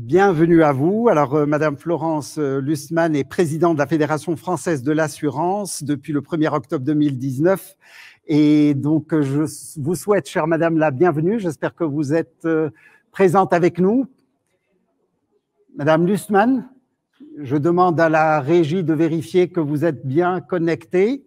Bienvenue à vous. Alors, Madame Florence Lussmann est présidente de la Fédération française de l'assurance depuis le 1er octobre 2019. Et donc, je vous souhaite, chère Madame, la bienvenue. J'espère que vous êtes présente avec nous. Madame Lussmann, je demande à la régie de vérifier que vous êtes bien connectée.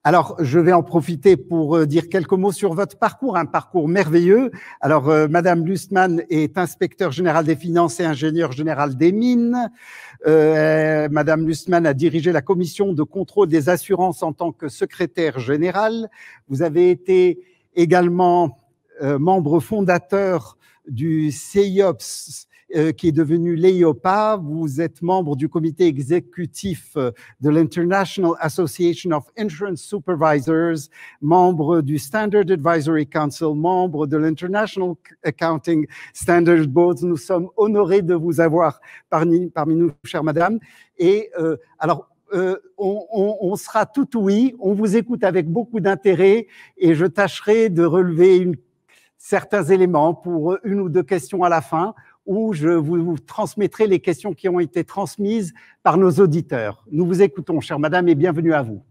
Alors, je vais en profiter pour dire quelques mots sur votre parcours, un parcours merveilleux. Alors, Madame Lussmann est inspecteur général des finances et ingénieur général des mines. Madame Lussmann a dirigé la commission de contrôle des assurances en tant que secrétaire générale. Vous avez été également membre fondateur du CEIOPS, qui est devenu l'EIOPA. Vous êtes membre du comité exécutif de l'International Association of Insurance Supervisors, membre du Standard Advisory Council, membre de l'International Accounting Standards Board. Nous sommes honorés de vous avoir parmi nous, chère madame. Et on sera tout oui, on vous écoute avec beaucoup d'intérêt et je tâcherai de relever certains éléments pour une ou deux questions à la fin, où je vous transmettrai les questions qui ont été transmises par nos auditeurs. Nous vous écoutons, chère madame, et bienvenue à vous.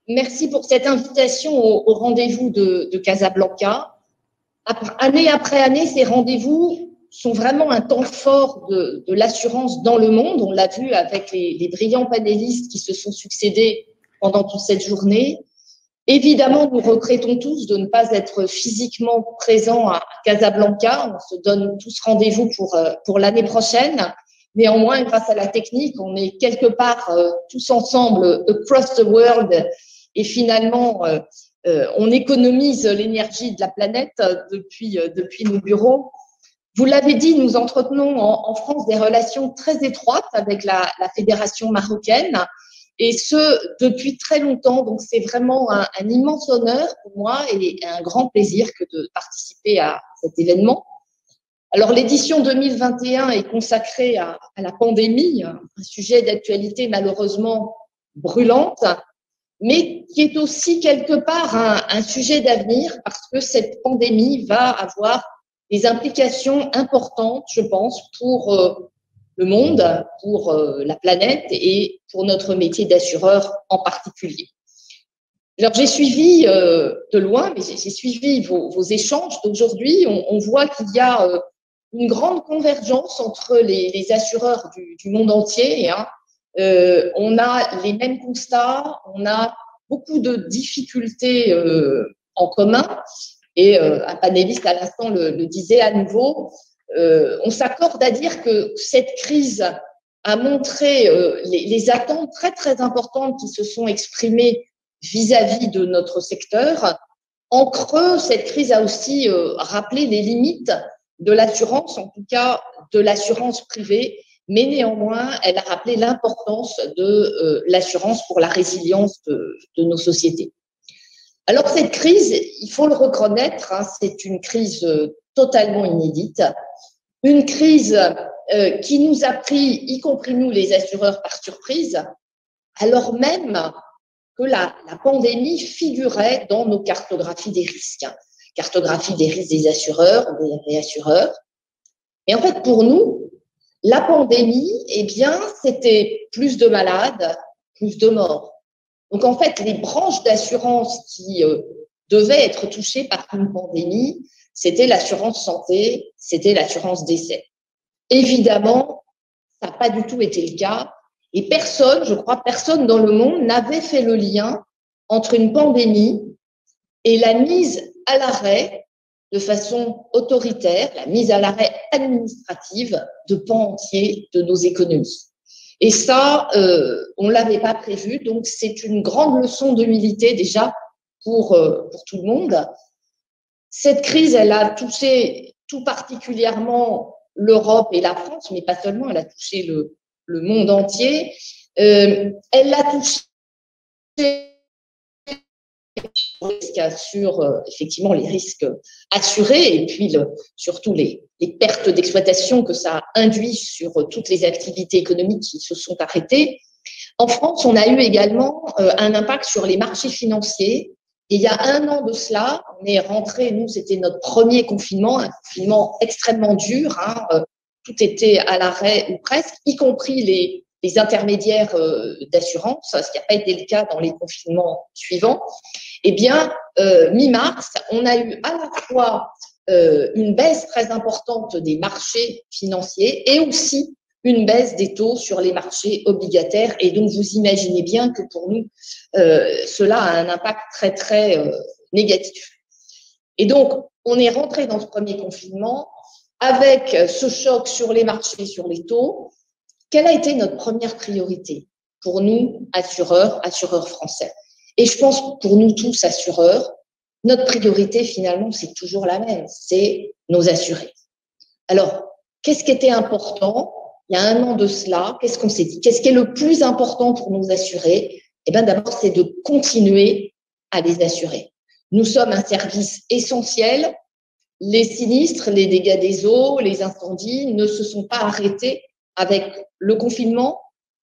Merci pour cette invitation au rendez-vous de Casablanca. Année après année, ces rendez-vous sont vraiment un temps fort de l'assurance dans le monde. On l'a vu avec les brillants panélistes qui se sont succédés pendant toute cette journée. Évidemment, nous regrettons tous de ne pas être physiquement présents à Casablanca. On se donne tous rendez-vous pour l'année prochaine. Néanmoins, grâce à la technique, on est quelque part tous ensemble across the world et finalement, on économise l'énergie de la planète depuis nos bureaux. Vous l'avez dit, nous entretenons en France des relations très étroites avec la fédération marocaine. Et ce, depuis très longtemps. Donc, c'est vraiment un immense honneur pour moi et un grand plaisir que de participer à cet événement. Alors, l'édition 2021 est consacrée à la pandémie, un sujet d'actualité malheureusement brûlante, mais qui est aussi quelque part un sujet d'avenir parce que cette pandémie va avoir des implications importantes, je pense, pour le monde, pour la planète et pour notre métier d'assureur en particulier. Alors, j'ai suivi de loin, mais j'ai suivi vos échanges d'aujourd'hui. On voit qu'il y a une grande convergence entre les assureurs du monde entier. On a les mêmes constats, on a beaucoup de difficultés en commun. Et un panéliste à l'instant le disait à nouveau, on s'accorde à dire que cette crise a montré les attentes très, très importantes qui se sont exprimées vis-à-vis de notre secteur. En creux, cette crise a aussi rappelé les limites de l'assurance, en tout cas de l'assurance privée, mais néanmoins, elle a rappelé l'importance de l'assurance pour la résilience de nos sociétés. Alors, cette crise, il faut le reconnaître, c'est une crise totalement inédite. Une crise qui nous a pris, y compris nous les assureurs, par surprise, alors même que la pandémie figurait dans nos cartographies des risques. Cartographie des risques des assureurs, des réassureurs. Et en fait, pour nous, la pandémie, eh bien, c'était plus de malades, plus de morts. Donc, en fait, les branches d'assurance qui devaient être touchées par une pandémie, c'était l'assurance santé, c'était l'assurance décès. Évidemment, ça n'a pas du tout été le cas. Et personne, je crois, personne dans le monde n'avait fait le lien entre une pandémie et la mise à l'arrêt de façon autoritaire, la mise à l'arrêt administrative de pans entiers de nos économies. Et ça, on ne l'avait pas prévu. Donc, c'est une grande leçon d'humilité déjà pour tout le monde. Cette crise, elle a touché tout particulièrement l'Europe et la France, mais pas seulement, elle a touché le monde entier. Elle l'a touché sur effectivement les risques assurés et puis surtout les pertes d'exploitation que ça a induit sur toutes les activités économiques qui se sont arrêtées. En France, on a eu également un impact sur les marchés financiers Et il y a un an de cela, on est rentré, nous, c'était notre premier confinement, un confinement extrêmement dur, hein, tout était à l'arrêt ou presque, y compris les intermédiaires d'assurance, ce qui n'a pas été le cas dans les confinements suivants. Eh bien, mi-mars, on a eu à la fois une baisse très importante des marchés financiers et aussi une baisse des taux sur les marchés obligataires. Et donc, vous imaginez bien que pour nous, cela a un impact très, très négatif. Et donc, on est rentré dans ce premier confinement avec ce choc sur les marchés, sur les taux. Quelle a été notre première priorité pour nous, assureurs français? Et je pense pour nous tous, assureurs, notre priorité, finalement, c'est toujours la même, c'est nos assurés. Alors, qu'est-ce qui était important il y a un an de cela? Qu'est-ce qu'on s'est dit? Qu'est-ce qui est le plus important pour nos assurés? Eh bien, d'abord, c'est de continuer à les assurer. Nous sommes un service essentiel. Les sinistres, les dégâts des eaux, les incendies ne se sont pas arrêtés avec le confinement.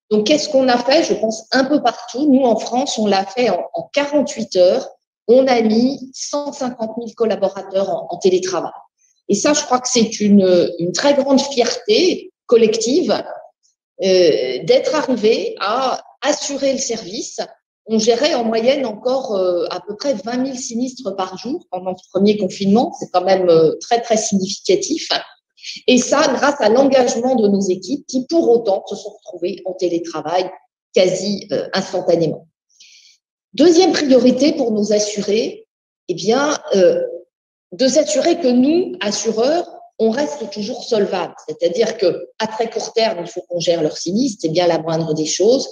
Donc, qu'est-ce qu'on a fait? Je pense un peu partout. Nous, en France, on l'a fait en 48 heures. On a mis 150 000 collaborateurs en télétravail. Et ça, je crois que c'est une très grande fierté collective d'être arrivé à assurer le service. On gérait en moyenne encore à peu près 20 000 sinistres par jour pendant ce premier confinement. C'est quand même très, très significatif. Et ça, grâce à l'engagement de nos équipes qui, pour autant, se sont retrouvées en télétravail quasi instantanément. Deuxième priorité pour nos assurés, eh bien, de s'assurer que nous, assureurs, on reste toujours solvable. C'est-à-dire qu'à très court terme, il faut qu'on gère leur sinistre, c'est bien la moindre des choses.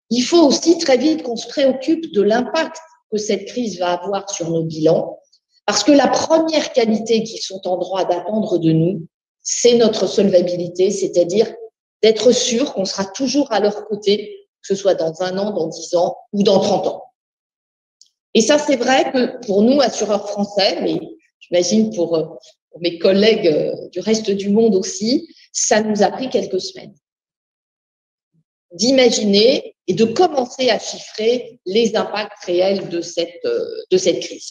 Il faut aussi très vite qu'on se préoccupe de l'impact que cette crise va avoir sur nos bilans, parce que la première qualité qu'ils sont en droit d'attendre de nous, c'est notre solvabilité, c'est-à-dire d'être sûr qu'on sera toujours à leur côté, que ce soit dans 1 an, dans 10 ans ou dans 30 ans. Et ça, c'est vrai que pour nous, assureurs français, mais j'imagine pour mes collègues du reste du monde aussi, ça nous a pris quelques semaines d'imaginer et de commencer à chiffrer les impacts réels de cette crise.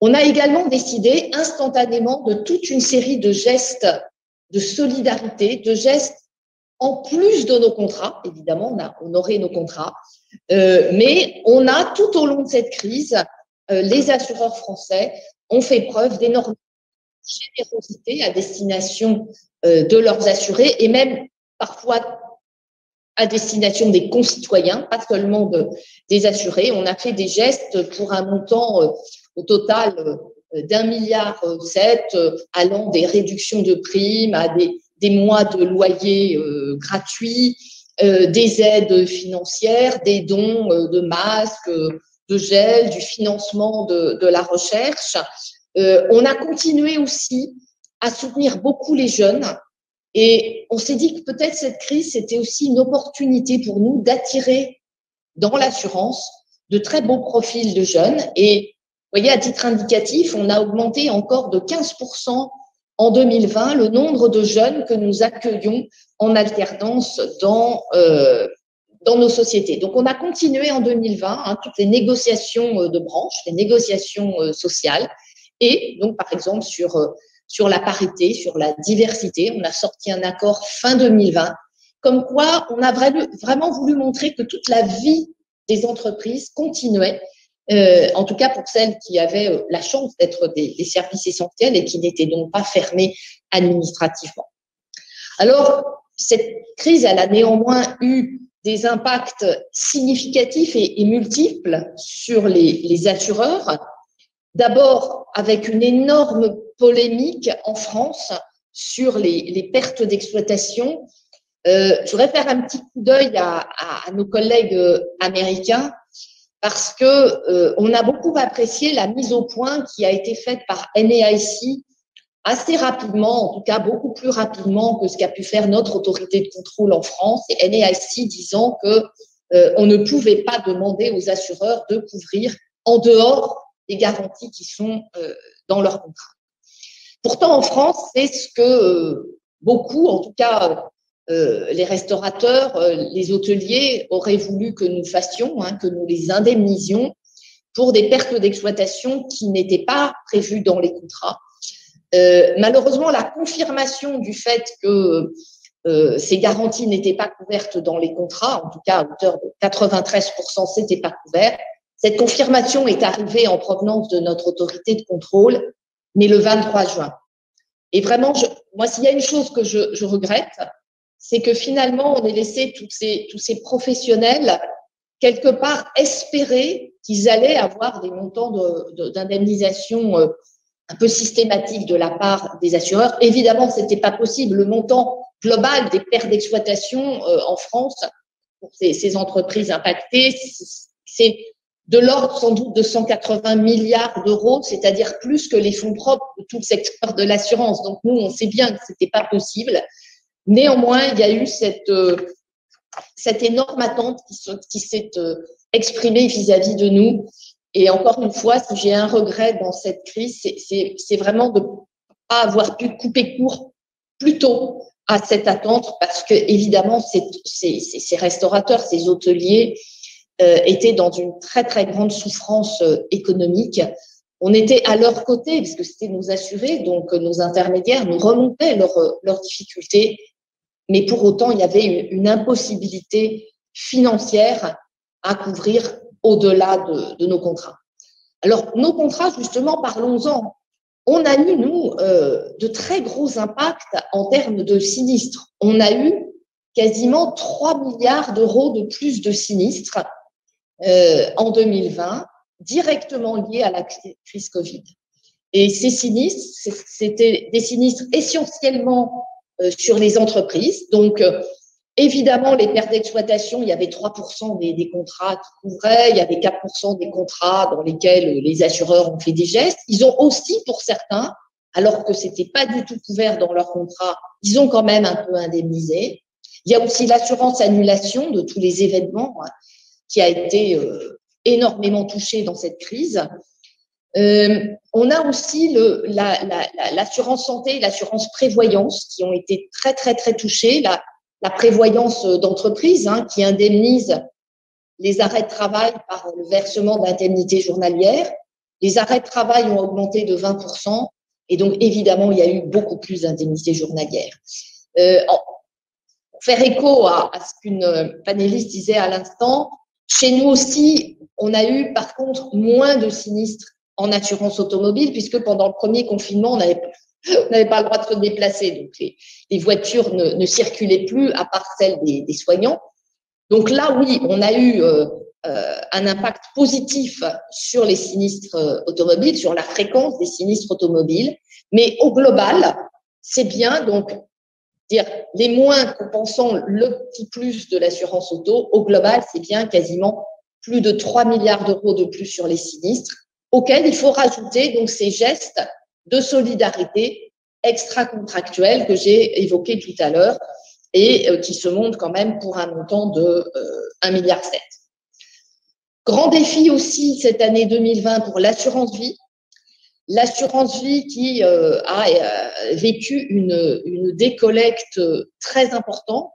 On a également décidé instantanément de toute une série de gestes de solidarité, de gestes en plus de nos contrats. Évidemment, on a honoré nos contrats, mais on a tout au long de cette crise, les assureurs français ont fait preuve d'énorme générosité à destination de leurs assurés et même parfois à destination des concitoyens, pas seulement des assurés. On a fait des gestes pour un montant au total d'1,7 milliard, allant des réductions de primes à des mois de loyer gratuits, des aides financières, des dons de masques, de gel, du financement de la recherche. On a continué aussi à soutenir beaucoup les jeunes et on s'est dit que peut-être cette crise, c'était aussi une opportunité pour nous d'attirer dans l'assurance de très beaux profils de jeunes. Et vous voyez, à titre indicatif, on a augmenté encore de 15% en 2020 le nombre de jeunes que nous accueillons en alternance dans nos sociétés. Donc, on a continué en 2020 toutes les négociations de branche, les négociations sociales. Et donc, par exemple, sur la parité, sur la diversité, on a sorti un accord fin 2020, comme quoi on a vraiment voulu montrer que toute la vie des entreprises continuait, en tout cas pour celles qui avaient la chance d'être des services essentiels et qui n'étaient donc pas fermées administrativement. Alors, cette crise, elle a néanmoins eu des impacts significatifs et multiples sur les assureurs. D'abord, avec une énorme polémique en France sur les pertes d'exploitation. Je voudrais faire un petit coup d'œil à nos collègues américains parce que on a beaucoup apprécié la mise au point qui a été faite par NAIC assez rapidement, en tout cas beaucoup plus rapidement que ce qu'a pu faire notre autorité de contrôle en France, et NAIC disant que on ne pouvait pas demander aux assureurs de couvrir en dehors des garanties qui sont dans leur contrat. Pourtant, en France, c'est ce que beaucoup, en tout cas les restaurateurs, les hôteliers auraient voulu que nous fassions, que nous les indemnisions pour des pertes d'exploitation qui n'étaient pas prévues dans les contrats. Malheureusement, la confirmation du fait que ces garanties n'étaient pas couvertes dans les contrats, en tout cas à hauteur de 93%, c'était pas couvert. Cette confirmation est arrivée en provenance de notre autorité de contrôle, mais le 23 juin. Et vraiment, moi, s'il y a une chose que je regrette, c'est que finalement, on ait laissé tous ces professionnels quelque part espérer qu'ils allaient avoir des montants d'indemnisation un peu systématiques de la part des assureurs. Évidemment, ce n'était pas possible. Le montant global des pertes d'exploitation en France pour ces entreprises impactées, c'est de l'ordre sans doute de 180 milliards d'euros, c'est-à-dire plus que les fonds propres de tout le secteur de l'assurance. Donc nous, on sait bien que ce n'était pas possible. Néanmoins, il y a eu cette énorme attente qui s'est exprimée vis-à-vis de nous. Et encore une fois, si j'ai un regret dans cette crise, c'est vraiment de ne pas avoir pu couper court plus tôt à cette attente, parce que évidemment, ces restaurateurs, ces hôteliers étaient dans une très, très grande souffrance économique. On était à leur côté, puisque c'était nos assurés, donc nos intermédiaires nous remontaient leurs difficultés. Mais pour autant, il y avait une impossibilité financière à couvrir au-delà de nos contrats. Alors, nos contrats, justement, parlons-en. On a eu, nous, de très gros impacts en termes de sinistres. On a eu quasiment 3 milliards d'euros de plus de sinistres en 2020, directement liés à la crise Covid. Et ces sinistres, c'était des sinistres essentiellement sur les entreprises. Donc, évidemment, les pertes d'exploitation, il y avait 3% des contrats qui couvraient, il y avait 4% des contrats dans lesquels les assureurs ont fait des gestes. Ils ont aussi, pour certains, alors que ce n'était pas du tout couvert dans leur contrat, ils ont quand même un peu indemnisé. Il y a aussi l'assurance annulation de tous les événements qui a été énormément touchée dans cette crise. On a aussi l'assurance santé et l'assurance prévoyance qui ont été très, très, très touchées. La prévoyance d'entreprise qui indemnise les arrêts de travail par le versement d'indemnités journalières. Les arrêts de travail ont augmenté de 20% et donc, évidemment, il y a eu beaucoup plus d'indemnités journalières. Pour faire écho à ce qu'une panéliste disait à l'instant, chez nous aussi, on a eu par contre moins de sinistres en assurance automobile, puisque pendant le premier confinement, on n'avait pas le droit de se déplacer. Donc, les voitures ne circulaient plus, à part celles des soignants. Donc là, oui, on a eu un impact positif sur les sinistres automobiles, sur la fréquence des sinistres automobiles. Mais au global, c'est bien, donc, dire les moins compensant le petit plus de l'assurance auto, au global, c'est bien quasiment plus de 3 milliards d'euros de plus sur les sinistres, auxquels il faut rajouter donc ces gestes de solidarité extra-contractuels que j'ai évoqués tout à l'heure et qui se montent quand même pour un montant de 1,7 milliard. Grand défi aussi cette année 2020 pour l'assurance vie. L'assurance vie qui a vécu une décollecte très importante,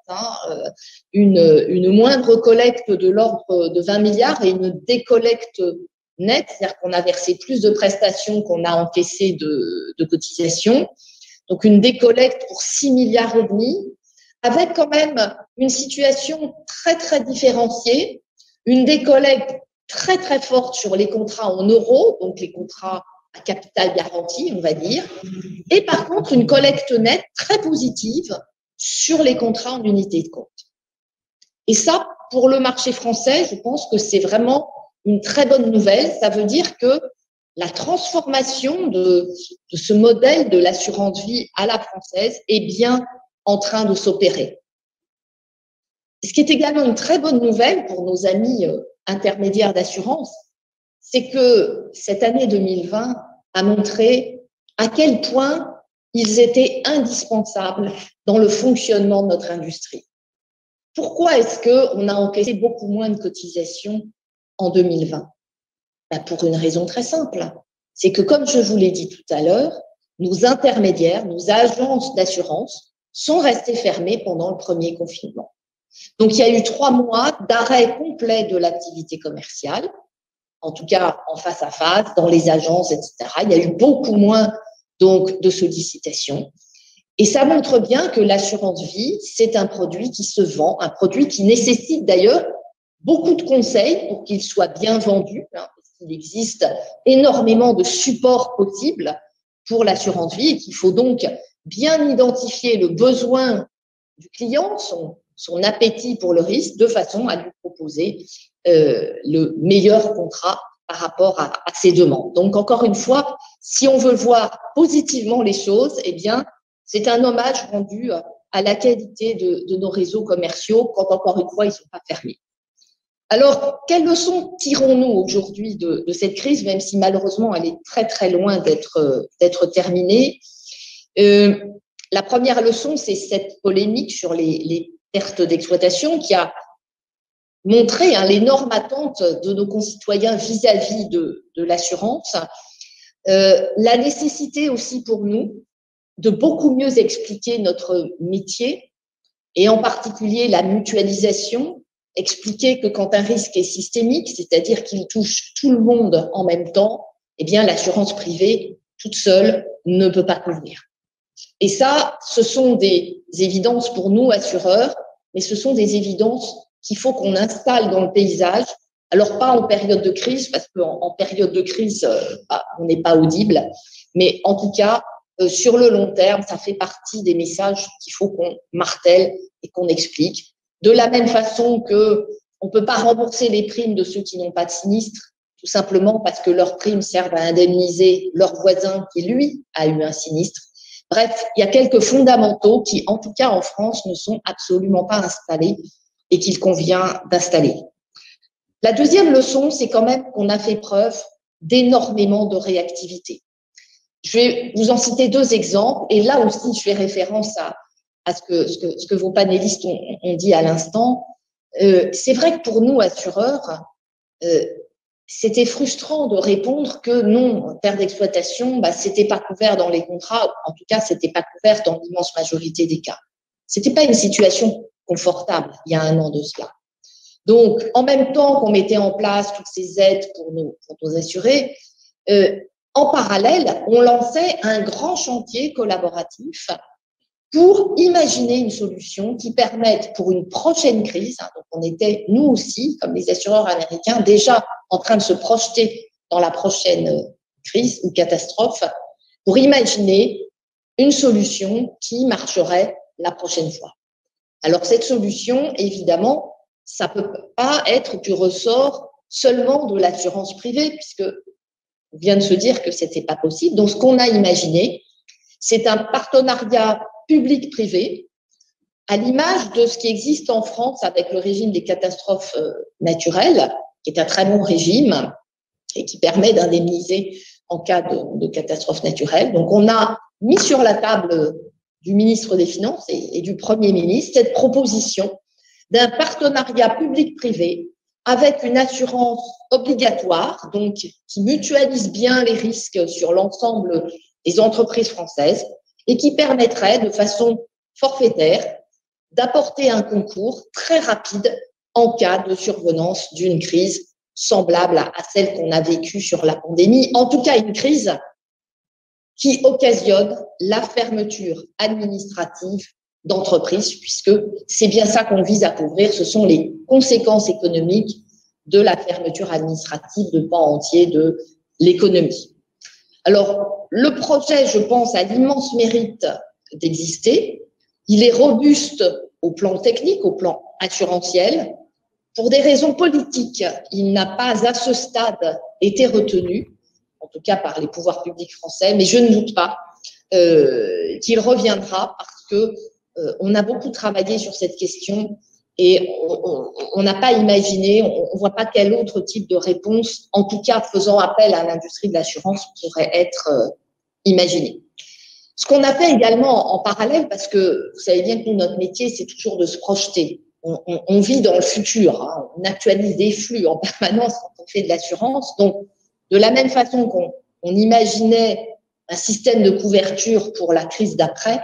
une moindre collecte de l'ordre de 20 milliards et une décollecte nette, c'est-à-dire qu'on a versé plus de prestations qu'on a encaissé de cotisations. Donc, une décollecte pour 6,5 milliards, avec quand même une situation très, très différenciée, une décollecte très, très forte sur les contrats en euros, donc les contrats à capital garanti, on va dire, et par contre, une collecte nette très positive sur les contrats en unité de compte. Et ça, pour le marché français, je pense que c'est vraiment une très bonne nouvelle. Ça veut dire que la transformation de ce modèle de l'assurance vie à la française est bien en train de s'opérer. Ce qui est également une très bonne nouvelle pour nos amis intermédiaires d'assurance, c'est que cette année 2020 a montré à quel point ils étaient indispensables dans le fonctionnement de notre industrie. Pourquoi est-ce qu'on a encaissé beaucoup moins de cotisations en 2020 ? Pour une raison très simple, c'est que comme je vous l'ai dit tout à l'heure, nos intermédiaires, nos agences d'assurance sont restées fermées pendant le premier confinement. Donc, il y a eu 3 mois d'arrêt complet de l'activité commerciale. en tout cas en face à face, dans les agences, etc. Il y a eu beaucoup moins donc de sollicitations. Et ça montre bien que l'assurance vie, c'est un produit qui se vend, un produit qui nécessite d'ailleurs beaucoup de conseils pour qu'il soit bien vendu, hein, parce qu'il existe énormément de supports possibles pour l'assurance vie et qu'il faut donc bien identifier le besoin du client, son appétit pour le risque, de façon à lui proposer le meilleur contrat par rapport à ses demandes. Donc, encore une fois, si on veut voir positivement les choses, eh bien, c'est un hommage rendu à la qualité de nos réseaux commerciaux quand, encore une fois, ils ne sont pas fermés. Alors, quelles leçons tirons-nous aujourd'hui de cette crise, même si malheureusement elle est très très loin d'être terminée? La première leçon, c'est cette polémique sur les pertes d'exploitation qui a montré l'énorme attente de nos concitoyens vis-à-vis de l'assurance. La nécessité aussi pour nous de beaucoup mieux expliquer notre métier et en particulier la mutualisation. Expliquer que quand un risque est systémique, c'est-à-dire qu'il touche tout le monde en même temps, eh bien, l'assurance privée, toute seule, ne peut pas couvrir. Et ça, ce sont des évidences pour nous, assureurs, mais ce sont des évidences qu'il faut qu'on installe dans le paysage. Alors, pas en période de crise, parce qu'en période de crise, on n'est pas audible, mais en tout cas, sur le long terme, ça fait partie des messages qu'il faut qu'on martèle et qu'on explique. De la même façon que on ne peut pas rembourser les primes de ceux qui n'ont pas de sinistre, tout simplement parce que leurs primes servent à indemniser leur voisin qui, lui, a eu un sinistre. Bref, il y a quelques fondamentaux qui, en tout cas en France, ne sont absolument pas installés et qu'il convient d'installer. La deuxième leçon, c'est quand même qu'on a fait preuve d'énormément de réactivité. Je vais vous en citer deux exemples, et là aussi, je fais référence à ce que vos panélistes ont dit à l'instant. C'est vrai que pour nous, assureurs, c'était frustrant de répondre que non, perte d'exploitation, c'était pas couvert dans les contrats, en tout cas, c'était pas couvert dans l'immense majorité des cas. C'était pas une situation confortable il y a un an de cela. Donc, en même temps qu'on mettait en place toutes ces aides pour nos assurés, en parallèle, on lançait un grand chantier collaboratif pour imaginer une solution qui permette pour une prochaine crise, donc on était nous aussi, comme les assureurs américains, déjà en train de se projeter dans la prochaine crise ou catastrophe, pour imaginer une solution qui marcherait la prochaine fois. Alors cette solution, évidemment, ça ne peut pas être du ressort seulement de l'assurance privée, puisque on vient de se dire que ce n'était pas possible. Donc ce qu'on a imaginé, c'est un partenariat public-privé, à l'image de ce qui existe en France avec le régime des catastrophes naturelles, qui est un très bon régime et qui permet d'indemniser en cas de catastrophe naturelle. Donc, on a mis sur la table du ministre des Finances et du Premier ministre cette proposition d'un partenariat public-privé avec une assurance obligatoire, donc qui mutualise bien les risques sur l'ensemble des entreprises françaises, et qui permettrait de façon forfaitaire d'apporter un concours très rapide en cas de survenance d'une crise semblable à celle qu'on a vécue sur la pandémie. En tout cas, une crise qui occasionne la fermeture administrative d'entreprises, puisque c'est bien ça qu'on vise à couvrir, ce sont les conséquences économiques de la fermeture administrative de pans entiers de l'économie. Alors, le projet, je pense, a l'immense mérite d'exister. Il est robuste au plan technique, au plan assurantiel. Pour des raisons politiques, il n'a pas à ce stade été retenu, en tout cas par les pouvoirs publics français, mais je ne doute pas qu'il reviendra parce que on a beaucoup travaillé sur cette question et on n'a pas imaginé, on ne voit pas quel autre type de réponse, en tout cas faisant appel à l'industrie de l'assurance, pourrait être imaginé. Ce qu'on a fait également en parallèle, parce que vous savez bien que nous, notre métier, c'est toujours de se projeter. On vit dans le futur, hein, on actualise des flux en permanence quand on fait de l'assurance. Donc, de la même façon qu'on imaginait un système de couverture pour la crise d'après,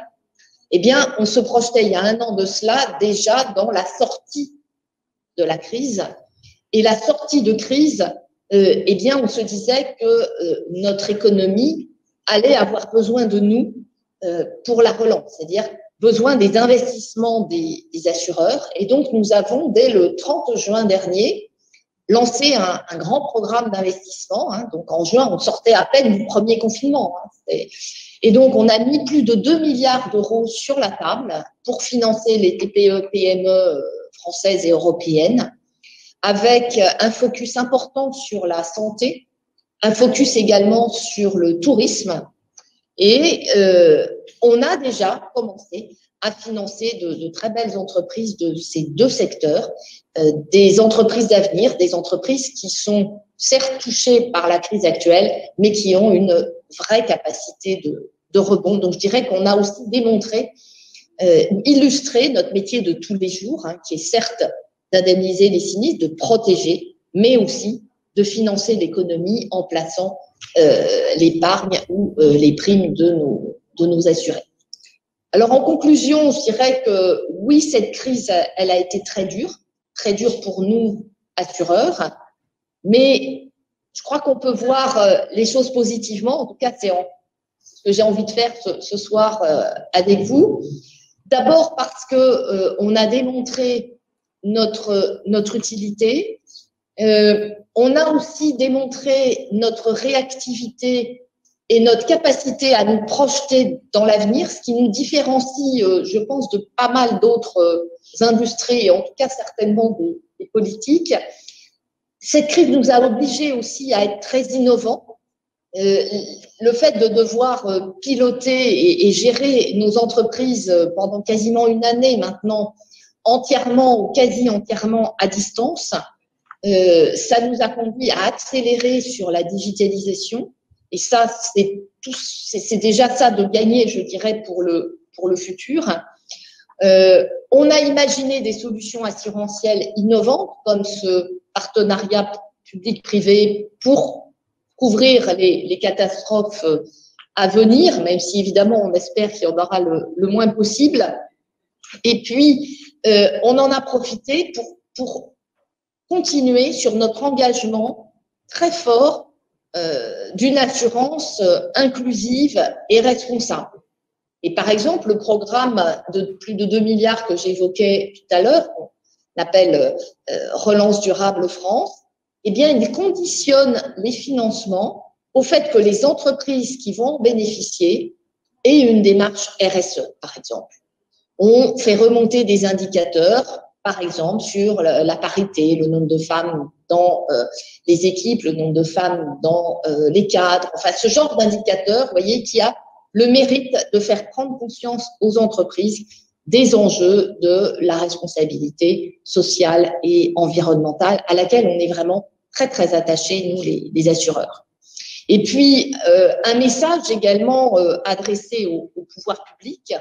eh bien, on se projetait il y a un an de cela déjà dans la sortie de la crise. Et la sortie de crise eh bien, on se disait que notre économie allait avoir besoin de nous pour la relance, c'est-à-dire besoin des investissements des assureurs. Et donc, nous avons, dès le 30 juin dernier, lancé un grand programme d'investissement. Donc, en juin, on sortait à peine du premier confinement. Et donc, on a mis plus de 2 milliards d'euros sur la table pour financer les TPE, PME françaises et européennes, avec un focus important sur la santé, un focus également sur le tourisme. Et on a déjà commencé à financer de très belles entreprises de ces deux secteurs, des entreprises d'avenir, des entreprises qui sont certes touchées par la crise actuelle, mais qui ont une vraie capacité de rebond. Donc, je dirais qu'on a aussi démontré, illustré notre métier de tous les jours, qui est certes d'indemniser les sinistres, de protéger, mais aussi de financer l'économie en plaçant l'épargne ou les primes de nos assurés. Alors, en conclusion, je dirais que oui, cette crise, elle a été très dure pour nous, assureurs, mais je crois qu'on peut voir les choses positivement. En tout cas, c'est ce que j'ai envie de faire ce soir avec vous. D'abord parce que on a démontré notre utilité. On a aussi démontré notre réactivité et notre capacité à nous projeter dans l'avenir, ce qui nous différencie, je pense, de pas mal d'autres industries, et en tout cas certainement des politiques. Cette crise nous a obligés aussi à être très innovants. Le fait de devoir piloter et gérer nos entreprises pendant quasiment une année maintenant, entièrement ou quasi entièrement à distance, ça nous a conduit à accélérer sur la digitalisation. Et ça, c'est déjà ça de gagner, je dirais, pour le futur. On a imaginé des solutions assurantielles innovantes, comme ce partenariat public-privé pour couvrir les catastrophes à venir, même si évidemment on espère qu'il y en aura le moins possible. Et puis, on en a profité pour continuer sur notre engagement très fort d'une assurance inclusive et responsable. Et par exemple, le programme de plus de 2 milliards que j'évoquais tout à l'heure, qu'on appelle Relance durable France, eh bien, il conditionne les financements au fait que les entreprises qui vont en bénéficier aient une démarche RSE, par exemple. On fait remonter des indicateurs, par exemple, sur la parité, le nombre de femmes dans les équipes, le nombre de femmes dans les cadres, enfin, ce genre d'indicateurs, vous voyez, qui a le mérite de faire prendre conscience aux entreprises des enjeux de la responsabilité sociale et environnementale à laquelle on est vraiment très, très attachés, nous, les assureurs. Et puis, un message également adressé au pouvoir public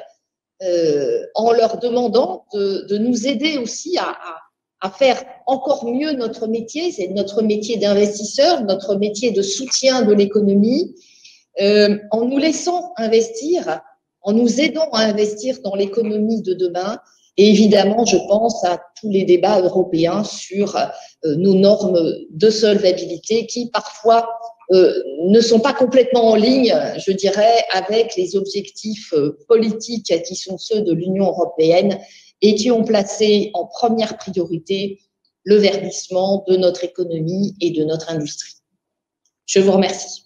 en leur demandant de nous aider aussi à faire encore mieux notre métier, c'est notre métier d'investisseur, notre métier de soutien de l'économie, en nous laissant investir, en nous aidant à investir dans l'économie de demain. Et évidemment, je pense à tous les débats européens sur nos normes de solvabilité qui parfois ne sont pas complètement en ligne, je dirais, avec les objectifs politiques qui sont ceux de l'Union européenne et qui ont placé en première priorité le verdissement de notre économie et de notre industrie. Je vous remercie.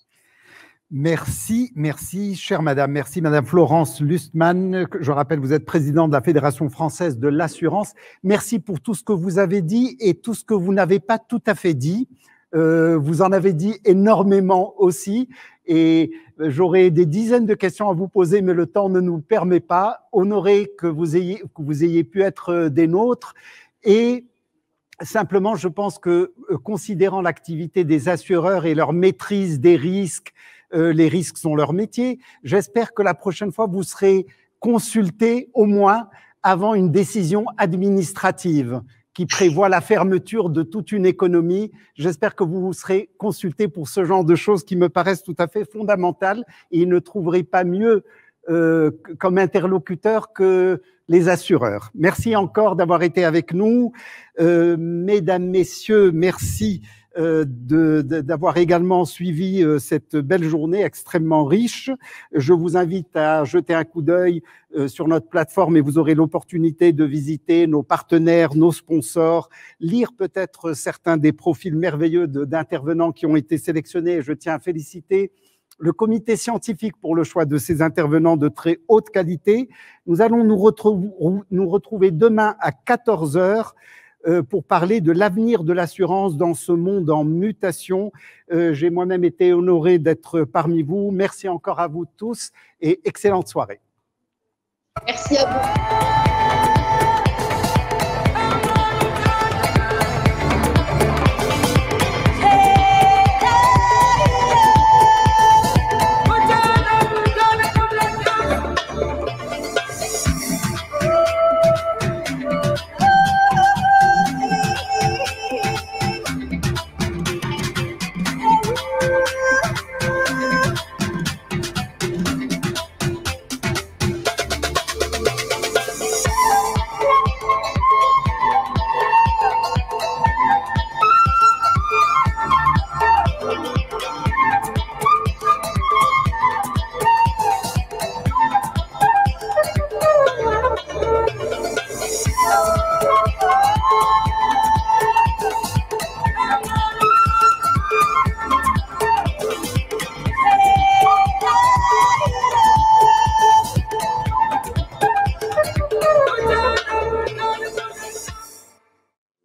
Merci, chère madame. Merci, madame Florence Lustmann. Je rappelle, vous êtes présidente de la Fédération française de l'assurance. Merci pour tout ce que vous avez dit et tout ce que vous n'avez pas tout à fait dit. Vous en avez dit énormément aussi. Et j'aurais des dizaines de questions à vous poser, mais le temps ne nous le permet pas. Honoré que vous ayez pu être des nôtres. Et simplement, je pense que, considérant l'activité des assureurs et leur maîtrise des risques, les risques sont leur métier. J'espère que la prochaine fois, vous serez consulté au moins avant une décision administrative qui prévoit la fermeture de toute une économie. J'espère que vous serez consulté pour ce genre de choses qui me paraissent tout à fait fondamentales et ne trouverez pas mieux comme interlocuteur que les assureurs. Merci encore d'avoir été avec nous. Mesdames, Messieurs, merci d'avoir également suivi cette belle journée extrêmement riche. Je vous invite à jeter un coup d'œil sur notre plateforme et vous aurez l'opportunité de visiter nos partenaires, nos sponsors, lire peut-être certains des profils merveilleux d'intervenants qui ont été sélectionnés. Je tiens à féliciter le comité scientifique pour le choix de ces intervenants de très haute qualité. Nous allons nous retrouver demain à 14 h pour parler de l'avenir de l'assurance dans ce monde en mutation. J'ai moi-même été honoré d'être parmi vous. Merci encore à vous tous et excellente soirée. Merci à vous.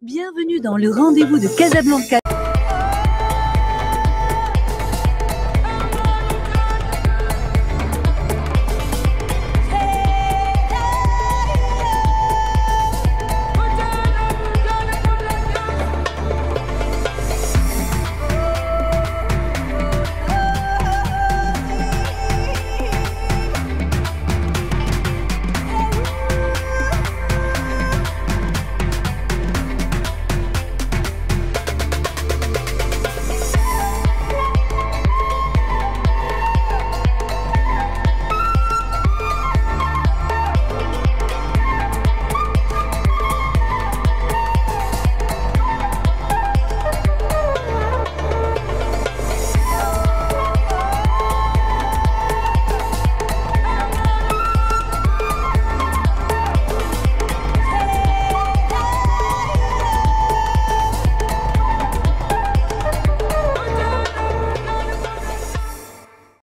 Bienvenue dans le rendez-vous de Casablanca.